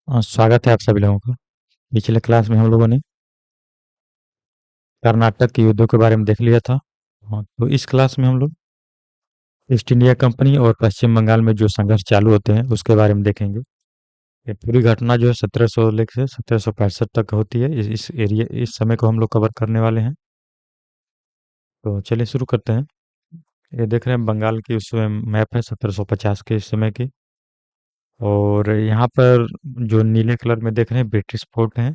स्वागत है आप सभी लोगों का। पिछले क्लास में हम लोगों ने कर्नाटक के युद्धों के बारे में देख लिया था। तो इस क्लास में हम लोग ईस्ट इंडिया कंपनी और पश्चिम बंगाल में जो संघर्ष चालू होते हैं उसके बारे में देखेंगे। ये पूरी घटना जो है 1700 लेकर 1765 तक होती है। इस एरिया इस समय को हम लोग कवर करने वाले हैं। तो चलिए शुरू करते हैं। ये देख रहे हैं बंगाल की उस समय मैप है 1750 के इस समय की। और यहाँ पर जो नीले कलर में देख रहे हैं ब्रिटिश फोर्ट हैं।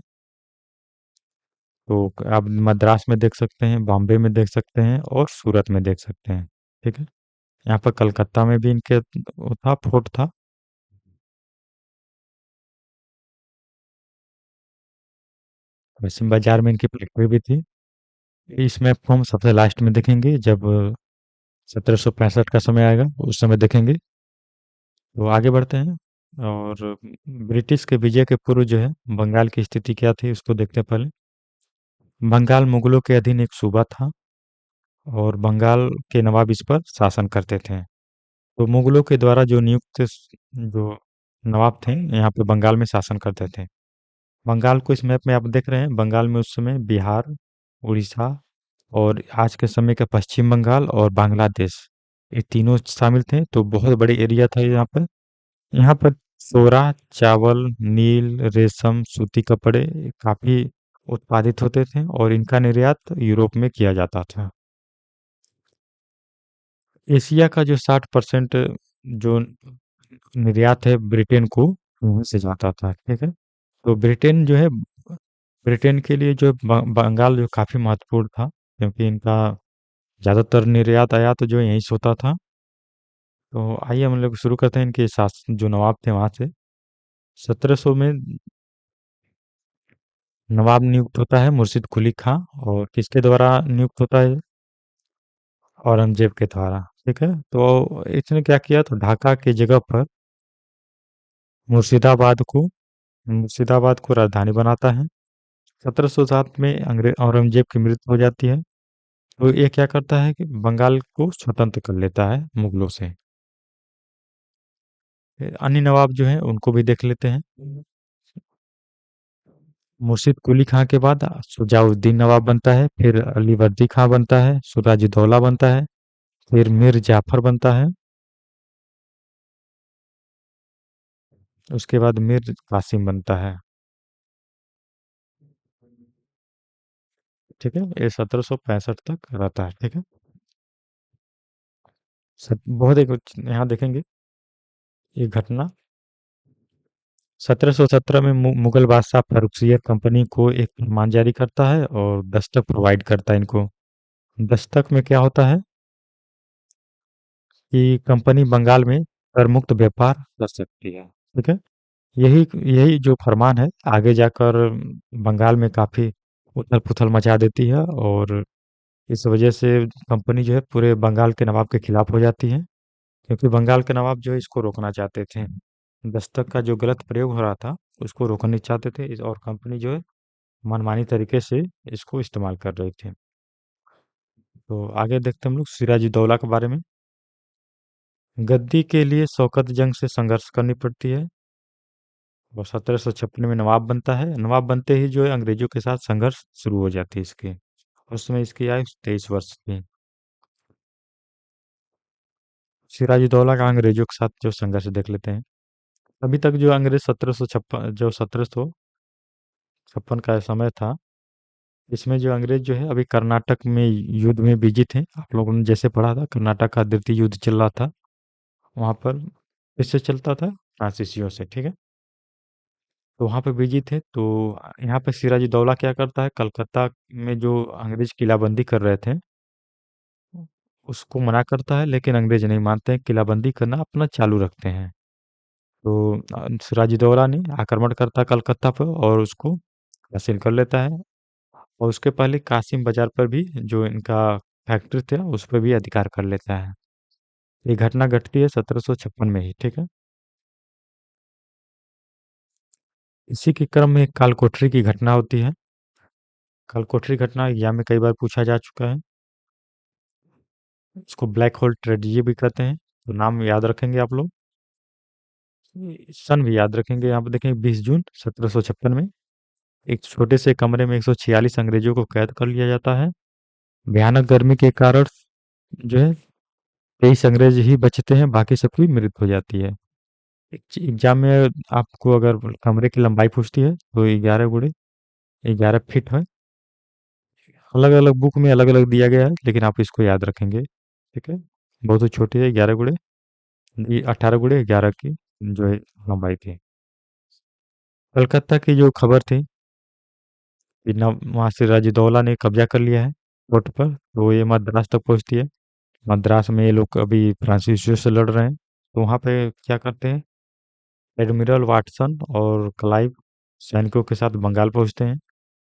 तो आप मद्रास में देख सकते हैं, बॉम्बे में देख सकते हैं और सूरत में देख सकते हैं। ठीक है। यहाँ पर कलकत्ता में भी इनके वो था, फोर्ट था। पश्चिम बाजार में इनकी फैक्ट्री भी थी। इस मैप को हम सबसे लास्ट में देखेंगे जब 1765 का समय आएगा, उस समय देखेंगे। तो आगे बढ़ते हैं। और ब्रिटिश के विजय के पूर्व जो है बंगाल की स्थिति क्या थी उसको देखते हैं पहले। बंगाल मुगलों के अधीन एक सूबा था और बंगाल के नवाब इस पर शासन करते थे। तो मुगलों के द्वारा जो नियुक्त जो नवाब थे यहाँ पे बंगाल में शासन करते थे। बंगाल को इस मैप में आप देख रहे हैं, बंगाल में उस समय बिहार, उड़ीसा और आज के समय का पश्चिम बंगाल और बांग्लादेश, ये तीनों शामिल थे। तो बहुत बड़ी एरिया था यहाँ पर। यहाँ पर सोरा, चावल, नील, रेशम, सूती कपड़े काफी उत्पादित होते थे और इनका निर्यात यूरोप में किया जाता था। एशिया का जो 60% जो निर्यात है ब्रिटेन को, वहीं से जाता था। ठीक है। तो ब्रिटेन जो है, ब्रिटेन के लिए जो बंगाल जो काफी महत्वपूर्ण था क्योंकि इनका ज्यादातर निर्यात आयात जो यहीं से होता था। तो आइए हम लोग शुरू करते हैं इनके शासन जो नवाब थे वहां से। 1700 में नवाब नियुक्त होता है मुर्शिद कुली खां। और किसके द्वारा नियुक्त होता है? औरंगजेब के द्वारा। ठीक है। तो इसने क्या किया, तो ढाका की जगह पर मुर्शिदाबाद को मुर्शिदाबाद को राजधानी बनाता है। 1707 में अंग्रेज औरंगजेब की मृत्यु हो जाती है। तो ये क्या करता है कि बंगाल को स्वतंत्र कर लेता है मुगलों से। फिर अन्य नवाब जो हैं उनको भी देख लेते हैं। मुर्शिद कुली खां के बाद शुजाउद्दीन नवाब बनता है, फिर अली वर्दी खां बनता है, सिराजुद्दौला बनता है, फिर मीर जाफर बनता है, उसके बाद मीर कासिम बनता है। ठीक है। ये 1765 तक रहता है। ठीक है। बहुत एक यहाँ देखेंगे ये घटना 1717 में मुगल बादशाह फर्रुखसियर कंपनी को एक फरमान जारी करता है और दस्तक प्रोवाइड करता है इनको। दस्तक में क्या होता है कि कंपनी बंगाल में कर मुक्त व्यापार कर सकती है। ठीक है। यही यही जो फरमान है आगे जाकर बंगाल में काफी उथल पुथल मचा देती है। और इस वजह से कंपनी जो है पूरे बंगाल के नवाब के खिलाफ हो जाती है क्योंकि बंगाल के नवाब जो है इसको रोकना चाहते थे। दस्तक का जो गलत प्रयोग हो रहा था उसको रोकना चाहते थे और कंपनी जो है मनमानी तरीके से इसको इस्तेमाल कर रहे थे। तो आगे देखते हैं हम लोग सिराजुद्दौला के बारे में। गद्दी के लिए शौकत जंग से संघर्ष करनी पड़ती है और 1756 में नवाब बनता है। नवाब बनते ही जो है अंग्रेजों के साथ संघर्ष शुरू हो जाती है इसकी। उसमें इसकी आयु 23 वर्ष थी। सिराजुद्दौला का अंग्रेजों के साथ जो संघर्ष देख लेते हैं। अभी तक जो अंग्रेज 1756 का समय था, इसमें जो अंग्रेज जो है अभी कर्नाटक में युद्ध में बिजी थे। आप लोगों ने जैसे पढ़ा था कर्नाटक का द्वितीय युद्ध चल रहा था। वहां पर किससे चलता था? फ्रांसीसियों से। ठीक है। तो वहां पे बिजी थे। तो यहाँ पे सिराजुद्दौला क्या करता है, कलकत्ता में जो अंग्रेज किलाबंदी कर रहे थे उसको मना करता है, लेकिन अंग्रेज नहीं मानते हैं, किलाबंदी करना अपना चालू रखते हैं। तो सिराजुद्दौला ने आक्रमण करता है कलकत्ता पर और उसको हासिल कर लेता है। और उसके पहले कासिम बाजार पर भी जो इनका फैक्ट्री था उस पर भी अधिकार कर लेता है। ये घटना घटती है 1756 में ही। ठीक है। इसी के क्रम में एक कालकोठरी की घटना होती है। कालकोठरी घटना एग्जाम में कई बार पूछा जा चुका है। इसको ब्लैक होल ट्रेजेडी भी कहते हैं। तो नाम याद रखेंगे आप लोग। सन भी याद रखेंगे। यहाँ पे देखेंगे 20 जून 1756 में एक छोटे से कमरे में 146 अंग्रेजों को कैद कर लिया जाता है। भयानक गर्मी के कारण जो है 23 अंग्रेज ही बचते हैं, बाकी सबकी मृत्यु हो जाती है। एग्जाम में आपको अगर कमरे की लंबाई पूछती है तो 11 गुणे 11 फीट है। अलग अलग बुक में अलग अलग दिया गया है, लेकिन आप इसको याद रखेंगे, ठीक है। बहुत ही छोटी है, 11 गुणे ये 18 गुणे 11 की जो है लंबाई थी। कलकत्ता की जो खबर थी कि वहां से राजदौला ने कब्जा कर लिया है फोर्ट पर, तो ये मद्रास तक पहुंचती है। मद्रास में ये लोग अभी फ्रांसीसियों से लड़ रहे हैं, तो वहां पे क्या करते हैं, एडमिरल वाटसन और क्लाइव सैनिकों के साथ बंगाल पहुंचते हैं।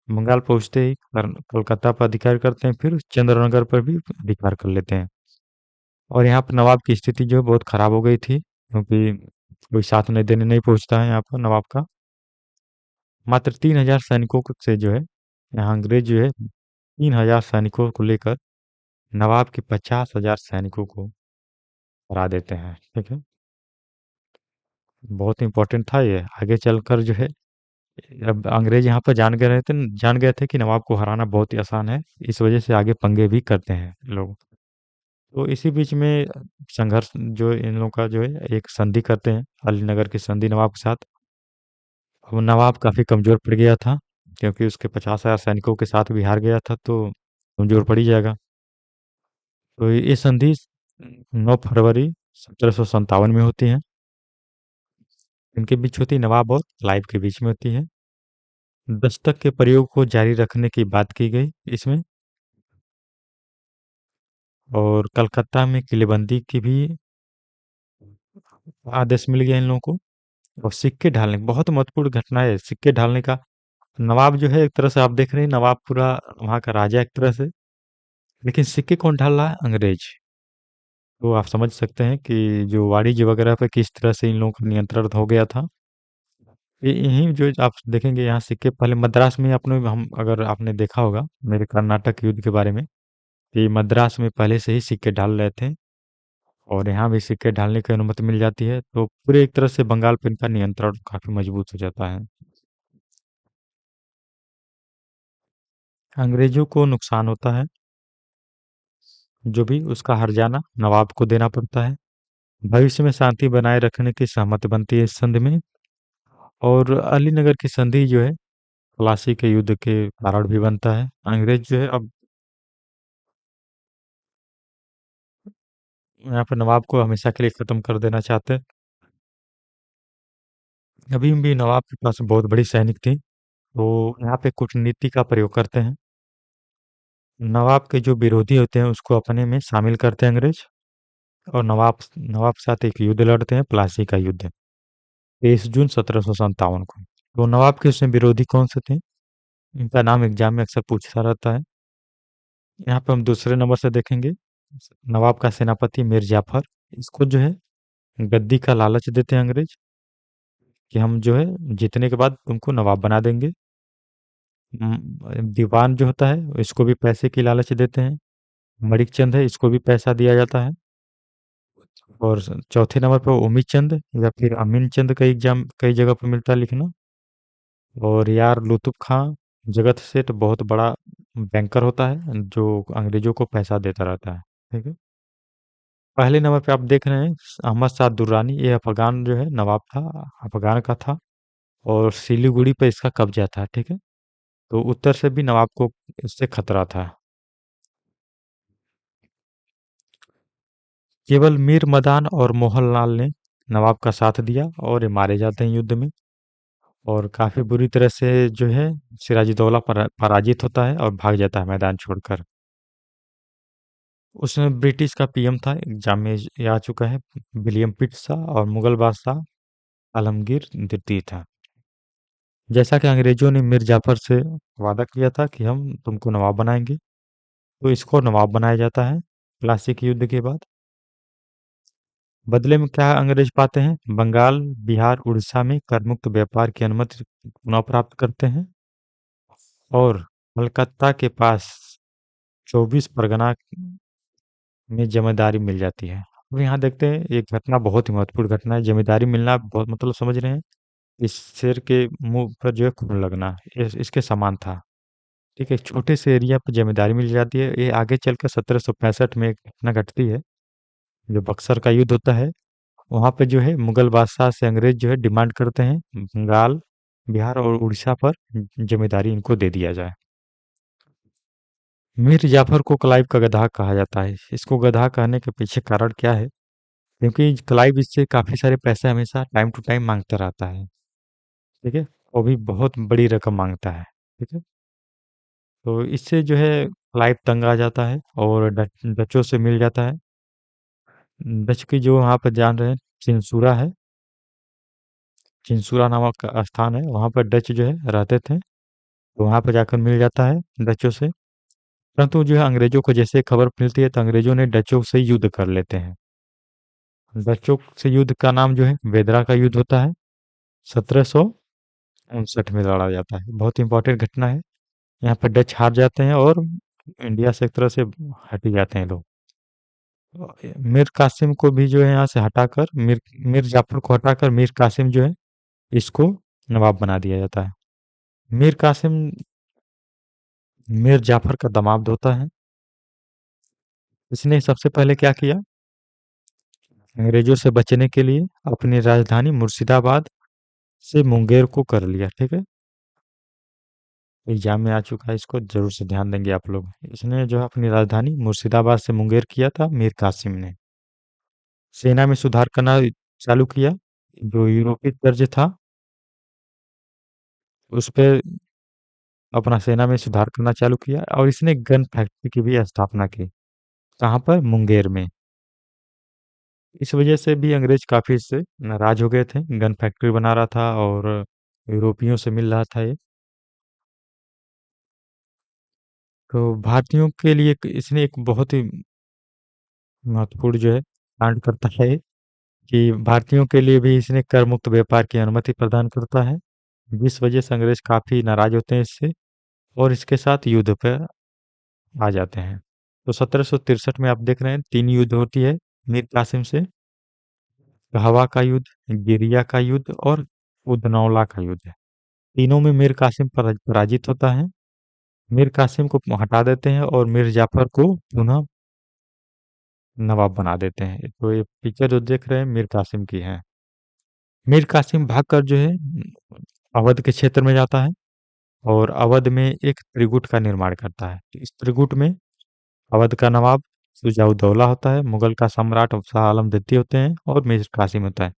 बंगाल पहुंचते ही कोलकाता पर अधिकार करते हैं, फिर चंद्रनगर पर भी अधिकार कर लेते हैं। और यहाँ पर नवाब की स्थिति जो है बहुत खराब हो गई थी, क्योंकि कोई साथ नहीं देने नहीं पहुंचता है यहाँ पर नवाब का। मात्र 3,000 सैनिकों से जो है यहाँ अंग्रेज जो है 3,000 सैनिकों को लेकर नवाब के 50,000 सैनिकों को हरा देते हैं, ठीक है। बहुत इंपॉर्टेंट था ये, आगे चलकर जो है अब अंग्रेज यहाँ पर जान गए थे कि नवाब को हराना बहुत ही आसान है, इस वजह से आगे पंगे भी करते हैं लोग। तो इसी बीच में संघर्ष जो इन लोगों का जो है एक संधि करते हैं, अलीनगर की संधि नवाब के साथ। अब नवाब काफी कमजोर पड़ गया था, क्योंकि उसके 50,000 सैनिकों के साथ भी हार गया था, तो कमजोर पड़ ही जाएगा। तो ये संधि 9 फरवरी 1757 में होती है। इनके बीच होती है, नवाब और क्लाइव के बीच में होती है। दस्तक के प्रयोग को जारी रखने की बात की गई इसमें, और कलकत्ता में किलेबंदी की भी आदेश मिल गया इन लोगों को। और सिक्के ढालने, बहुत महत्वपूर्ण घटना है सिक्के ढालने का। नवाब जो है एक तरह से आप देख रहे हैं, नवाब पूरा वहाँ का राजा एक तरह से, लेकिन सिक्के कौन ढाल रहा है, अंग्रेज। तो आप समझ सकते हैं कि जो वाणिज्य वगैरह पे किस तरह से इन लोगों का नियंत्रण हो गया था। यही जो आप देखेंगे यहाँ सिक्के पहले मद्रास में अपने हम, अगर आपने देखा होगा मेरे कर्नाटक युद्ध के बारे में, कि मद्रास में पहले से ही सिक्के ढाल रहे थे, और यहाँ भी सिक्के ढालने की अनुमति मिल जाती है, तो पूरे एक तरह से बंगाल पे इनका नियंत्रण काफी मजबूत हो जाता है। अंग्रेजों को नुकसान होता है, जो भी उसका हर्जाना नवाब को देना पड़ता है। भविष्य में शांति बनाए रखने की सहमति बनती है इस संधि में। और अलीनगर की संधि जो है प्लासी के युद्ध के कारण भी बनता है। अंग्रेज जो है अब यहाँ पर नवाब को हमेशा के लिए खत्म कर देना चाहते हैं। अभी भी नवाब के पास बहुत बड़ी सैनिक थी, तो यहाँ पे कूटनीति का प्रयोग करते हैं। नवाब के जो विरोधी होते हैं उसको अपने में शामिल करते हैं अंग्रेज, और नवाब नवाब के साथ एक युद्ध लड़ते हैं, प्लासी का युद्ध, 23 जून 1757 को। तो नवाब के उसमें विरोधी कौन से थे, इनका नाम एग्जाम में अक्सर पूछा रहता है। यहाँ पे हम दूसरे नंबर से देखेंगे, नवाब का सेनापति मीर जाफर। इसको जो है गद्दी का लालच देते हैं अंग्रेज, कि हम जो है जीतने के बाद तुमको नवाब बना देंगे। दीवान जो होता है इसको भी पैसे की लालच देते हैं। मणिक चंद है, इसको भी पैसा दिया जाता है। और चौथे नंबर पर उम्मीद चंद या फिर अमीन चंद का एग्जाम कई जगह पर मिलता है लिखना। और यार लुतुफ खां जगत सेठ बहुत बड़ा बैंकर होता है, जो अंग्रेजों को पैसा देता रहता है, ठीक है। पहले नंबर पे आप देख रहे हैं अहमद शाह दुर्रानी, ये अफगान जो है नवाब था, अफगान का था, और सिलीगुड़ी पे इसका कब्जा था, ठीक है। तो उत्तर से भी नवाब को इससे खतरा था। केवल मीर मदान और मोहनलाल ने नवाब का साथ दिया, और ये मारे जाते हैं युद्ध में। और काफी बुरी तरह से जो है सिराजुद्दौला पराजित होता है और भाग जाता है मैदान छोड़कर। उसमें ब्रिटिश का पीएम था, एग्जाम में ये आ चुका है, विलियम पिट था, और मुगल बादशाह आलमगीर द्वितीय था। जैसा कि अंग्रेजों ने मीर जाफर से वादा किया था कि हम तुमको नवाब बनाएंगे, तो इसको नवाब बनाया जाता है प्लासी के युद्ध के बाद। बदले में क्या अंग्रेज पाते हैं, बंगाल, बिहार, उड़ीसा में करमुक्त व्यापार की अनुमति पुनः प्राप्त करते हैं, और कलकत्ता के पास 24 परगना में जमींदारी मिल जाती है। अब यहाँ देखते हैं एक घटना, बहुत ही महत्वपूर्ण घटना है। जमींदारी मिलना बहुत मतलब समझ रहे हैं, इस शेर के मुंह पर जो है खून लगना इसके समान था। ठीक है, छोटे से एरिया पर जमींदारी मिल जाती है। ये आगे चलकर 1765 में एक घटना घटती है, जो बक्सर का युद्ध होता है। वहां पे जो है मुगल बादशाह से अंग्रेज जो है डिमांड करते हैं, बंगाल, बिहार और उड़ीसा पर जमींदारी इनको दे दिया जाए। मीर जाफर को क्लाइव का गधा कहा जाता है। इसको गधा कहने के पीछे कारण क्या है? क्योंकि क्लाइव इससे काफी सारे पैसे हमेशा टाइम टू टाइम मांगता रहता है। ठीक है, वो भी बहुत बड़ी रकम मांगता है। ठीक है, तो इससे जो है क्लाइव तंग आ जाता है और डचों से मिल जाता है। डच की जो वहाँ पर जान रहे हैं, चिंसूरा है, चिंसूरा नामक का स्थान है, वहाँ पर डच जो है रहते थे। तो वहाँ पर जाकर मिल जाता है डचों से। परंतु जो है अंग्रेजों को जैसे खबर मिलती है तो अंग्रेजों ने डचों से युद्ध कर लेते हैं। डचों से युद्ध का नाम जो है वेदरा का युद्ध होता है। 1759 में लड़ा जाता है। बहुत इंपॉर्टेंट घटना है। यहाँ पर डच हार जाते हैं और इंडिया से एक तरह से हट ही जाते हैं लोग। मीर कासिम को भी जो है यहाँ से हटाकर मीर जाफर को हटाकर मीर कासिम जो है इसको नवाब बना दिया जाता है। मीर कासिम मीर जाफर का दामाद होता है। इसने सबसे पहले क्या किया, अंग्रेजों से बचने के लिए अपनी राजधानी मुर्शिदाबाद से मुंगेर को कर लिया। ठीक है, एग्जाम में आ चुका है, इसको जरूर से ध्यान देंगे आप लोग। इसने जो है अपनी राजधानी मुर्शिदाबाद से मुंगेर किया था मीर कासिम ने। सेना में सुधार करना चालू किया। जो यूरोपीय तर्ज था उस पर अपना सेना में सुधार करना चालू किया, और इसने गन फैक्ट्री की भी स्थापना की। कहाँ पर? मुंगेर में। इस वजह से भी अंग्रेज काफी इससे नाराज हो गए थे। गन फैक्ट्री बना रहा था और यूरोपियों से मिल रहा था ये। तो भारतीयों के लिए इसने एक बहुत ही महत्वपूर्ण जो है कांड करता है कि भारतीयों के लिए भी इसने कर मुक्त व्यापार की अनुमति प्रदान करता है, जिस वजह से अंग्रेज काफी नाराज होते हैं इससे और इसके साथ युद्ध पर आ जाते हैं। तो 1763 में आप देख रहे हैं 3 युद्ध होती है मीर कासिम से। हवा का युद्ध, गिरिया का युद्ध और उदनौला का युद्ध है। तीनों में मीर कासिम पराजित होता है। मीर कासिम को हटा देते हैं और मीर जाफर को पुनः नवाब बना देते हैं। तो ये पिक्चर जो देख रहे हैं मीर कासिम की है। मीर कासिम भागकर जो है अवध के क्षेत्र में जाता है और अवध में एक त्रिगुट का निर्माण करता है। इस त्रिगुट में अवध का नवाब शुजाउद्दौला होता है, मुगल का सम्राट शाह आलम द्वितीय होते हैं और मीर कासिम होता है।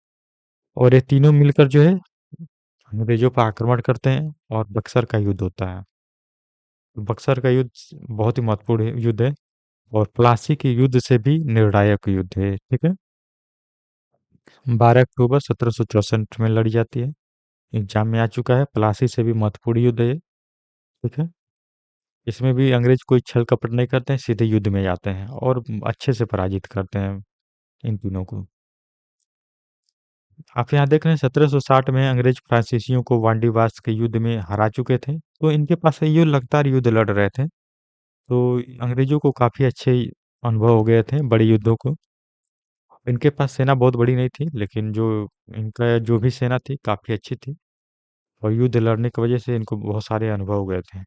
और ये तीनों मिलकर जो है अंग्रेजों पर आक्रमण करते हैं और बक्सर का युद्ध होता है। बक्सर का युद्ध बहुत ही महत्वपूर्ण युद्ध है और प्लासी के युद्ध से भी निर्णायक युद्ध है। ठीक है, 12 अक्टूबर 1764 में लड़ी जाती है। एग्जाम में आ चुका है, प्लासी से भी महत्वपूर्ण युद्ध है ये। ठीक है, इसमें भी अंग्रेज कोई छल कपट नहीं करते हैं, सीधे युद्ध में जाते हैं और अच्छे से पराजित करते हैं इन तीनों को। आप यहाँ देख रहे हैं 1760 में अंग्रेज फ्रांसीसियों को वांडीवास के युद्ध में हरा चुके थे, तो इनके पास ये लगातार युद्ध लड़ रहे थे। तो अंग्रेजों को काफी अच्छे अनुभव हो गए थे बड़े युद्धों को। इनके पास सेना बहुत बड़ी नहीं थी, लेकिन जो इनका जो भी सेना थी काफी अच्छी थी और युद्ध लड़ने की वजह से इनको बहुत सारे अनुभव हो गए थे।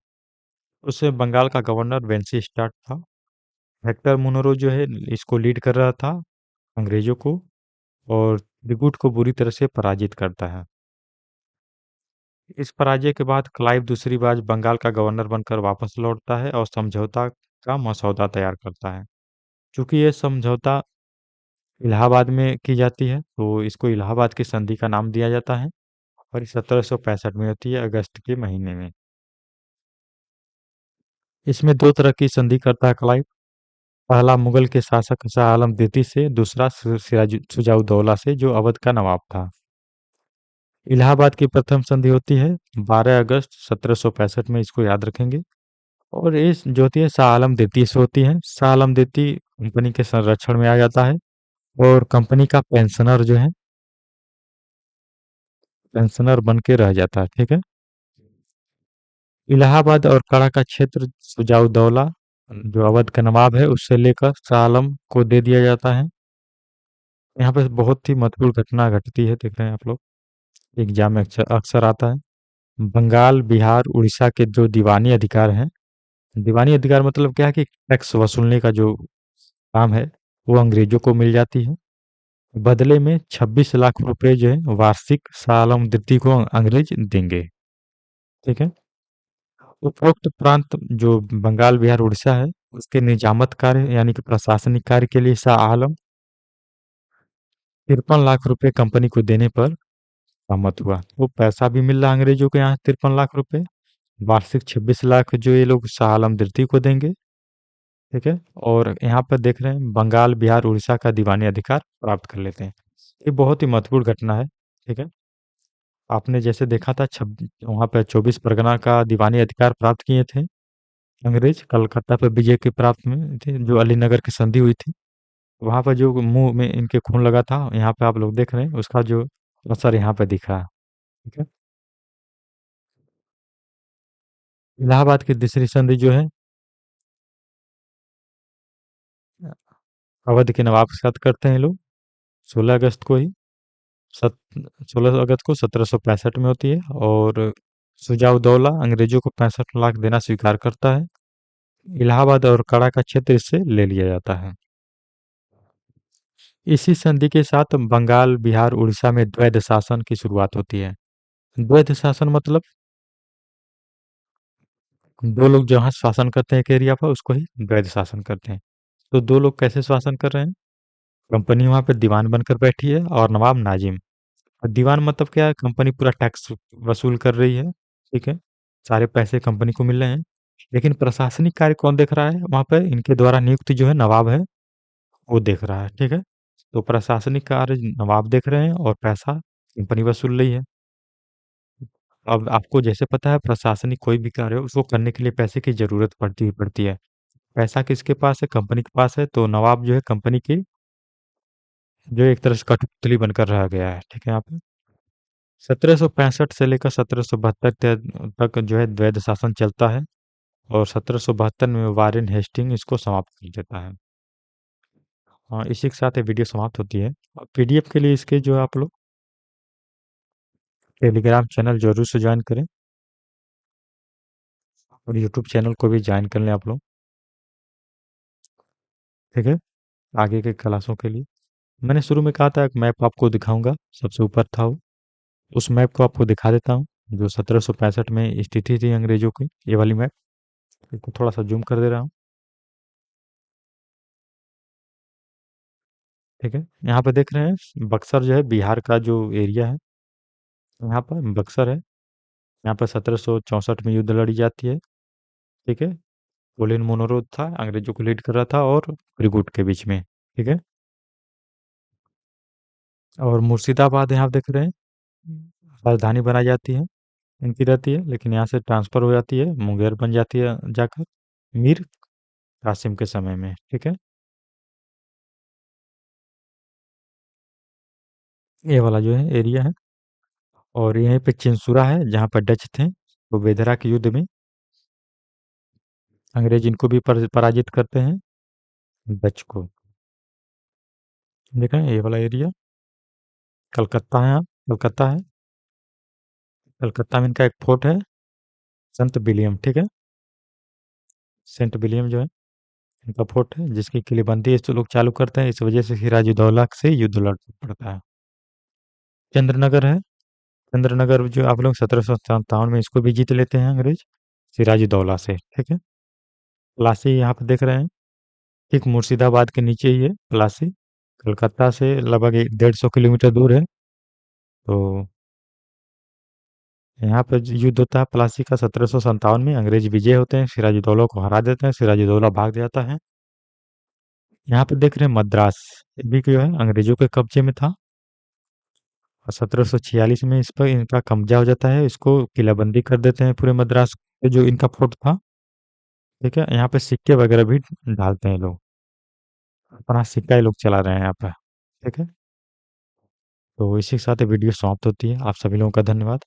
उससे बंगाल का गवर्नर वेंसी स्टार्ट था। हेक्टर मुनरो जो है इसको लीड कर रहा था अंग्रेजों को, और त्रिगुट को बुरी तरह से पराजित करता है। इस पराजय के बाद क्लाइव दूसरी बार बंगाल का गवर्नर बनकर वापस लौटता है और समझौता का मसौदा तैयार करता है। चूंकि यह समझौता इलाहाबाद में की जाती है तो इसको इलाहाबाद की संधि का नाम दिया जाता है और 1765 में होती है, अगस्त के महीने में। इसमें दो तरह की संधि करता है क्लाइव। पहला मुगल के शासक शाह आलम द्वितीय से, दूसरा सिराज शुजाउद्दौला से जो अवध का नवाब था। इलाहाबाद की प्रथम संधि होती है 12 अगस्त 1765 में, इसको याद रखेंगे। और ये जो होती है शाह आलम द्वितीय से होती है। शाह आलम द्वितीय कंपनी के संरक्षण में आ जाता है और कंपनी का पेंशनर जो है पेंशनर बन के रह जाता है। ठीक है, इलाहाबाद और कड़ा का क्षेत्र शुजाउद्दौला जो अवध का नवाब है उससे लेकर शाह आलम को दे दिया जाता है। यहाँ पे बहुत ही महत्वपूर्ण घटना घटती है, देख रहे हैं आप लोग, एग्जाम में अक्सर अक्सर आता है। बंगाल, बिहार, उड़ीसा के जो दीवानी अधिकार हैं, दीवानी अधिकार मतलब क्या है कि टैक्स वसूलने का जो काम है, वो अंग्रेजों को मिल जाती है। बदले में 26 लाख रुपए जो है वार्षिक सालमदृती को अंग्रेज देंगे। ठीक है। उपरोक्त प्रांत जो बंगाल, बिहार, उड़ीसा है, उसके निजामत कार्य यानी कि प्रशासनिक कार्य के लिए शाह आलम 53 लाख रुपए कंपनी को देने पर सहमत हुआ। वो पैसा भी मिल रहा है अंग्रेजों को यहाँ 53 लाख रुपए, वार्षिक 26 लाख जो ये लोग शाह आलम द्वितीय को देंगे। ठीक है। और यहाँ पर देख रहे हैं बंगाल, बिहार, उड़ीसा का दीवानी अधिकार प्राप्त कर लेते हैं। ये बहुत ही महत्वपूर्ण घटना है। ठीक है। आपने जैसे देखा था वहां पर 24 परगना का दीवानी अधिकार प्राप्त किए थे अंग्रेज, कलकत्ता पर विजय के प्राप्त में थे, जो अलीनगर की संधि हुई थी। वहां पर जो मुंह में इनके खून लगा था, यहाँ पे आप लोग देख रहे हैं उसका जो असर यहाँ पे दिखा। ठीक है। इलाहाबाद की तीसरी संधि जो है अवध के नवाब के साथ करते हैं ये लोग, 16 अगस्त को ही, सत 16 अगस्त को 1765 में होती है। और सुजाउद्दौला अंग्रेजों को 65 लाख देना स्वीकार करता है। इलाहाबाद और कड़ा का क्षेत्र इससे ले लिया जाता है। इसी संधि के साथ बंगाल, बिहार, उड़ीसा में द्वैध शासन की शुरुआत होती है। द्वैध शासन मतलब दो लोग जहाँ शासन करते हैं एक एरिया पर, उसको ही द्वैध शासन करते हैं। तो दो लोग कैसे शासन कर रहे हैं? कंपनी वहां पे दीवान बनकर बैठी है और नवाब नाजिम। और दीवान मतलब क्या है? कंपनी पूरा टैक्स वसूल कर रही है। ठीक है। सारे पैसे कंपनी को मिल रहे हैं। लेकिन प्रशासनिक कार्य कौन देख रहा है वहां पे? इनके द्वारा नियुक्त जो है नवाब है, वो देख रहा है। ठीक है। तो प्रशासनिक कार्य नवाब देख रहे हैं और पैसा कंपनी वसूल रही है। अब आपको जैसे पता है प्रशासनिक कोई भी कार्य हो उसको करने के लिए पैसे की जरूरत पड़ती है। पैसा किसके पास है? कंपनी के पास है। तो नवाब जो है कंपनी की जो एक तरह से कठपुतली बनकर रह गया है। ठीक है। यहाँ पे 1765 से लेकर 1772 तक जो है द्वैध शासन चलता है। और 1772 में वारेन हेस्टिंग इसको समाप्त कर देता है। हाँ, इसी के साथ ये वीडियो समाप्त होती है। पीडीएफ के लिए इसके जो है आप लोग टेलीग्राम चैनल जरूर से ज्वाइन करें, और यूट्यूब चैनल को भी ज्वाइन कर लें आप लोग। ठीक है। आगे के क्लासों के लिए मैंने शुरू में कहा था एक मैप आपको दिखाऊंगा, सबसे ऊपर था वो। उस मैप को आपको दिखा देता हूँ, जो 1765 में स्थिति थी अंग्रेजों की, ये वाली मैप। इसको थोड़ा सा जूम कर दे रहा हूँ। ठीक है। यहाँ पे देख रहे हैं बक्सर जो है बिहार का जो एरिया है, यहाँ पर बक्सर है। यहाँ पर 1764 में युद्ध लड़ी जाती है। ठीक है। कोलिन मोनोरोड था, अंग्रेजों को लीड कर रहा था, और त्रिगुट के बीच में। ठीक है। और मुर्शिदाबाद यहाँ देख रहे हैं राजधानी बनाई जाती है, इनकी रहती है, लेकिन यहाँ से ट्रांसफर हो जाती है, मुंगेर बन जाती है जाकर मीर कासिम के समय में। ठीक है। ये वाला जो है एरिया है। और यहीं पे चिंसुरा है जहाँ पर डच थे, तो बेदरा के युद्ध में अंग्रेज इनको भी पराजित करते हैं, डच को। देख रहे हैं ये वाला एरिया कलकत्ता है। कलकत्ता है। कलकत्ता में इनका एक फोर्ट है, संत विलियम। ठीक है। सेंट विलियम जो है इनका फोर्ट है, जिसकी किलेबंदी इस लोग चालू करते हैं। इस वजह से सिराजुद्दौला से युद्ध लड़ना पड़ता है। चंद्रनगर है। चंद्रनगर जो आप लोग 1757 में इसको भी जीत लेते हैं अंग्रेज, सिराजुद्दौला से। ठीक है। प्लासी यहाँ पे देख रहे हैं, ठीक मुर्शिदाबाद के नीचे ही है प्लासी। कलकत्ता से लगभग 150 किलोमीटर दूर है। तो यहाँ पे जो युद्ध होता है प्लासी का 1757 में, अंग्रेज विजय होते हैं, सिराजुद्दौला को हरा देते हैं, सिराजुद्दौला भाग जाता है। यहाँ पे देख रहे हैं मद्रास, ये भी जो है अंग्रेजों के कब्जे में था। और 1746 में इस पर इनका कब्जा हो जाता है, इसको किलाबंदी कर देते हैं पूरे मद्रास पे जो इनका फोर्ट था। ठीक है। यहाँ पे सिक्के वगैरह भी डालते हैं लोग, अपना सिक्का ही लोग चला रहे हैं यहाँ पे। ठीक है। तो इसी के साथ वीडियो समाप्त होती है। आप सभी लोगों का धन्यवाद।